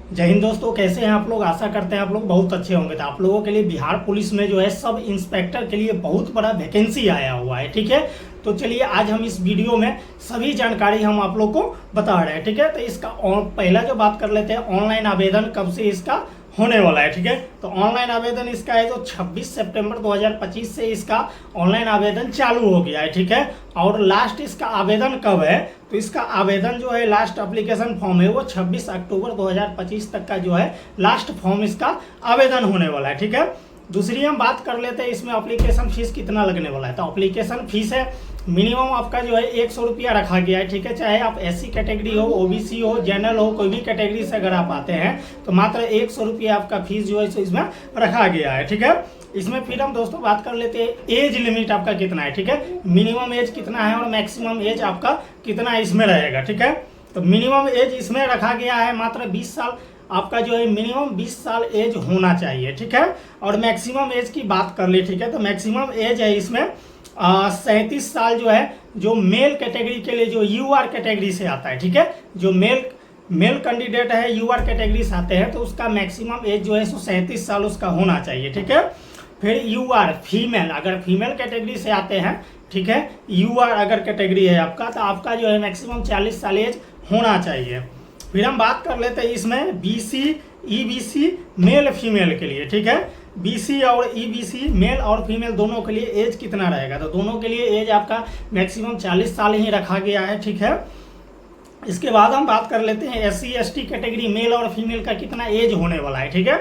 जय हिंद दोस्तों, कैसे हैं आप लोग। आशा करते हैं आप लोग बहुत अच्छे होंगे। तो आप लोगों के लिए बिहार पुलिस में जो है सब इंस्पेक्टर के लिए बहुत बड़ा वैकेंसी आया हुआ है। ठीक है, तो चलिए आज हम इस वीडियो में सभी जानकारी हम आप लोग को बता रहे हैं। ठीक है, तो इसका पहला जो बात कर लेते हैं, ऑनलाइन आवेदन कब से इसका होने वाला है। ठीक है, तो ऑनलाइन आवेदन इसका है जो 26 सितंबर 2025 से इसका ऑनलाइन आवेदन चालू हो गया है। ठीक है, और लास्ट इसका आवेदन कब है, तो इसका आवेदन जो है लास्ट एप्लीकेशन फॉर्म है वो 26 अक्टूबर 2025 तक का जो है लास्ट फॉर्म इसका आवेदन होने वाला है। ठीक है, दूसरी हम बात कर लेते हैं इसमें एप्लीकेशन फीस कितना लगने वाला है। तो एप्लीकेशन फीस है मिनिमम आपका जो है 100 रुपया रखा गया है। ठीक है, चाहे आप एससी कैटेगरी हो, ओबीसी हो, जनरल हो, कोई भी कैटेगरी से अगर आप आते हैं तो मात्र 100 रुपया आपका फीस जो है सो इसमें रखा गया है। ठीक है, इसमें फिर हम दोस्तों बात कर लेते हैं एज लिमिट आपका कितना है। ठीक है, मिनिमम एज कितना है और मैक्सिमम एज आपका कितना इसमें रहेगा। ठीक है, तो मिनिमम एज इसमें रखा गया है मात्र 20 साल आपका जो है मिनिमम 20 साल एज होना चाहिए। ठीक है, और मैक्सिमम एज की बात कर ली। ठीक है, तो मैक्सिमम एज है इसमें 37 साल जो है जो मेल कैटेगरी के लिए जो यूआर कैटेगरी से आता है। ठीक है, जो मेल कैंडिडेट है यूआर कैटेगरी से आते हैं तो उसका मैक्सिमम एज जो है 37 साल उसका होना चाहिए। ठीक है, फिर यूआर फीमेल, अगर फीमेल कैटेगरी से आते हैं, ठीक है, यूआर अगर कैटेगरी है आपका तो आपका जो है मैक्सिमम 40 साल एज होना चाहिए। फिर हम बात कर लेते हैं इसमें बीसी ईबीसी मेल फीमेल के लिए। ठीक है, बीसी और ईबीसी मेल और फीमेल दोनों के लिए एज कितना रहेगा, तो दोनों के लिए एज आपका मैक्सिमम 40 साल ही रखा गया है। ठीक है, इसके बाद हम बात कर लेते हैं एससी एसटी कैटेगरी मेल और फीमेल का कितना एज होने वाला है। ठीक है,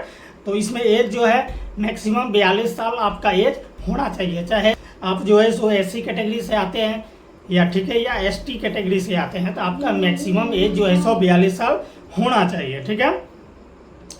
तो इसमें एज जो है मैक्सिमम 42 साल आपका एज होना चाहिए, चाहे आप जो है सो एससी कैटेगरी से आते हैं या ठीक है या एसटी कैटेगरी से आते हैं तो आपका मैक्सिमम एज जो है 142 साल होना चाहिए। ठीक है,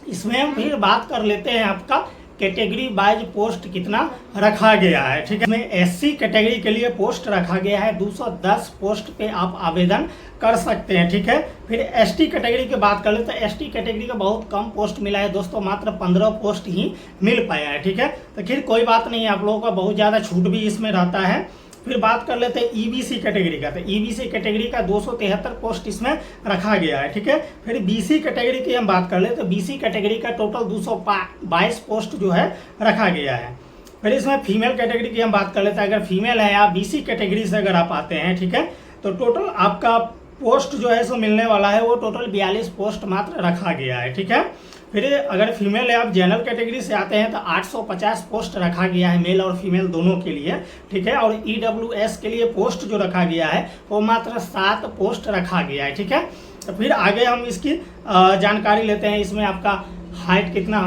इसमें हम फिर बात कर लेते हैं आपका कैटेगरी वाइज पोस्ट कितना रखा गया है। ठीक है, इसमें एससी कैटेगरी के लिए पोस्ट रखा गया है 210 पोस्ट पे आप आवेदन कर सकते हैं। ठीक है, फिर एसटी कैटेगरी की बात कर ले तो एसटी कैटेगरी का बहुत कम पोस्ट मिला है दोस्तों, मात्र 15 पोस्ट ही मिल पाया है। ठीक है, तो फिर कोई बात नहीं है, आप लोगों का बहुत ज़्यादा छूट भी इसमें रहता है। फिर बात कर लेते हैं ईबीसी कैटेगरी का, तो ईबीसी कैटेगरी का 273 पोस्ट इसमें रखा गया है। ठीक है, फिर बीसी कैटेगरी की हम बात कर ले तो बीसी कैटेगरी का टोटल 222 पोस्ट जो है रखा गया है। फिर इसमें फीमेल कैटेगरी की हम बात कर लेते हैं, अगर फीमेल है या बीसी कैटेगरी से अगर आप आते हैं, ठीक है, तो टोटल आपका पोस्ट जो है सो मिलने वाला है वो टोटल 42 पोस्ट मात्र रखा गया है। ठीक है, फिर अगर फीमेल है आप जनरल कैटेगरी से आते हैं तो 850 पोस्ट रखा गया है मेल और फीमेल दोनों के लिए। ठीक है, और ईडब्ल्यूएस के लिए पोस्ट जो रखा गया है वो मात्र 7 पोस्ट रखा गया है। ठीक है, तो फिर आगे हम इसकी जानकारी लेते हैं। इसमें आपका हाइट कितना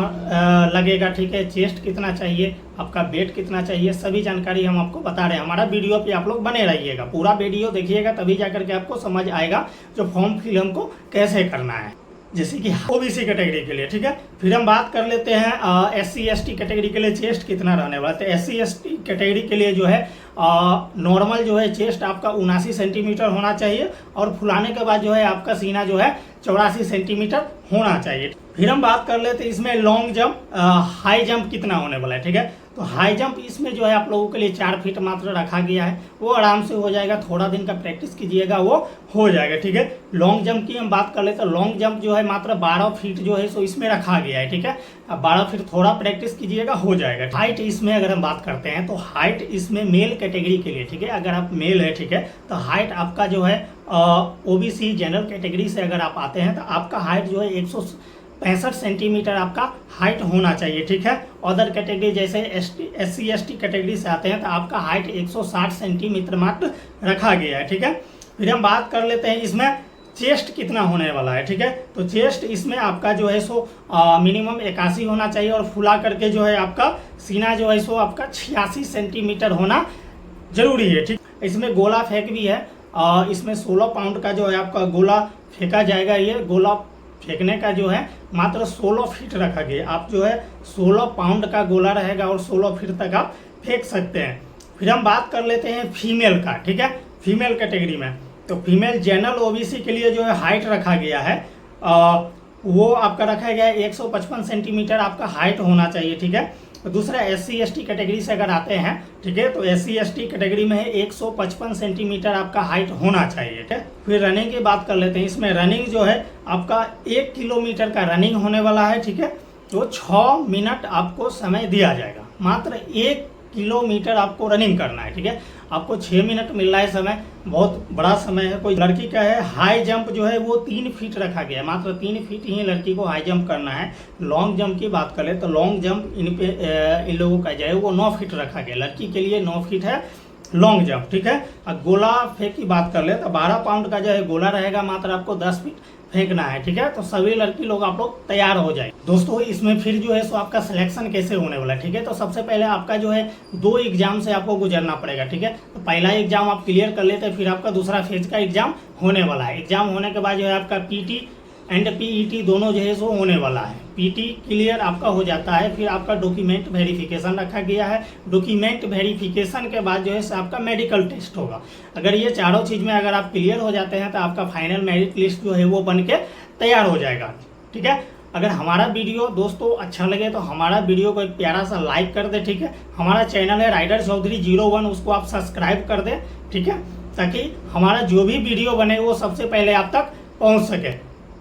लगेगा, ठीक है, चेस्ट कितना चाहिए, आपका वेट कितना चाहिए, सभी जानकारी हम आपको बता रहे हैं। हमारा वीडियो पे आप लोग बने रहिएगा, पूरा वीडियो देखिएगा तभी जाकर के आपको समझ आएगा जो फॉर्म फिल हमको कैसे करना है, जैसे कि ओबीसी कैटेगरी के लिए। ठीक है, फिर हम बात कर लेते हैं एससी एसटी कैटेगरी के लिए चेस्ट कितना रहने वाला है। तो एससी एसटी कैटेगरी के लिए जो है नॉर्मल जो है चेस्ट आपका 79 सेंटीमीटर होना चाहिए और फुलाने के बाद जो है आपका सीना जो है 84 सेंटीमीटर होना चाहिए। फिर हम बात कर लेते हैं इसमें लॉन्ग जंप हाई जंप कितना होने वाला है। ठीक है, तो हाई जंप इसमें जो है आप लोगों के लिए 4 फीट मात्र रखा गया है, वो आराम से हो जाएगा, थोड़ा दिन का प्रैक्टिस कीजिएगा वो हो जाएगा। ठीक है, लॉन्ग जंप की हम बात कर ले तो लॉन्ग जंप जो है मात्र 12 फीट जो है सो इसमें रखा गया है। ठीक है, अब 12 फीट थोड़ा प्रैक्टिस कीजिएगा हो जाएगा। हाइट इसमें अगर हम बात करते हैं तो हाइट इसमें मेल कैटेगरी के लिए, ठीक है, अगर आप मेल है, ठीक है, तो हाइट आपका जो है ओबीसी जनरल कैटेगरी से अगर आप आते हैं तो आपका हाइट जो है 165 सेंटीमीटर आपका हाइट होना चाहिए। ठीक है, अदर कैटेगरी जैसे एससी एसटी कैटेगरी से आते हैं तो आपका हाइट 160 सेंटीमीटर मात्र रखा गया है। ठीक है, फिर हम बात कर लेते हैं इसमें चेस्ट कितना होने वाला है। ठीक है, तो चेस्ट इसमें आपका जो है सो मिनिमम 81 होना चाहिए और फुला करके जो है आपका सीना जो है सो आपका 86 सेंटीमीटर होना जरूरी है। ठीक, इसमें गोला फेंक भी है, इसमें 16 पाउंड का जो है आपका गोला फेंका जाएगा। ये गोला फेंकने का जो है मात्र 16 फीट रखा गया, आप जो है 16 पाउंड का गोला रहेगा और 16 फीट तक आप फेंक सकते हैं। फिर हम बात कर लेते हैं फीमेल का। ठीक है, फीमेल कैटेगरी में तो फीमेल जनरल ओबीसी के लिए जो है हाइट रखा गया है वो आपका रखा गया है 155 सेंटीमीटर आपका हाइट होना चाहिए, ठीक है। तो दूसरा SC/ST कैटेगरी से अगर आते हैं, ठीक है, तो SC/ST कैटेगरी में है 155 सेंटीमीटर आपका हाइट होना चाहिए, ठीक है। फिर रनिंग की बात कर लेते हैं। इसमें रनिंग जो है आपका 1 किलोमीटर का रनिंग होने वाला है, ठीक है। तो 6 मिनट आपको समय दिया जाएगा, मात्र 1 किलोमीटर आपको रनिंग करना है, ठीक है। आपको 6 मिनट मिल रहा है समय, बहुत बड़ा समय है। कोई लड़की का है हाई जंप जो है वो 3 फीट रखा गया है, मात्र 3 फीट ही लड़की को हाई जंप करना है। लॉन्ग जंप की बात करें तो लॉन्ग जंप इन लोगों का जो है वो 9 फीट रखा गया, लड़की के लिए 9 फीट है लॉन्ग जंप, ठीक है। और गोला फेंक की बात कर ले तो 12 पाउंड का जो है गोला रहेगा, मात्र आपको 10 फीट फेंकना है, ठीक है। तो सभी लड़की लोग आप लोग तैयार हो जाए। दोस्तों इसमें फिर जो है सो आपका सिलेक्शन कैसे होने वाला है, ठीक है। तो सबसे पहले आपका जो है 2 एग्जाम से आपको गुजरना पड़ेगा, ठीक है। तो पहला एग्जाम आप क्लियर कर लेते हैं, फिर आपका दूसरा फेज का एग्जाम होने वाला है। एग्जाम होने के बाद जो है आपका PT एंड PET दोनों जो है सो होने वाला है। PT क्लियर आपका हो जाता है, फिर आपका डॉक्यूमेंट वेरिफिकेशन रखा गया है। डॉक्यूमेंट वेरिफिकेशन के बाद जो है सो आपका मेडिकल टेस्ट होगा। अगर ये चारों चीज़ में अगर आप क्लियर हो जाते हैं तो आपका फाइनल मेरिट लिस्ट जो है वो बन के तैयार हो जाएगा, ठीक है। अगर हमारा वीडियो दोस्तों अच्छा लगे तो हमारा वीडियो को एक प्यारा सा लाइक कर दे, ठीक है। हमारा चैनल है राइडर चौधरी 01, उसको आप सब्सक्राइब कर दे, ठीक है, ताकि हमारा जो भी वीडियो बने वो सबसे पहले आप तक पहुंच सके।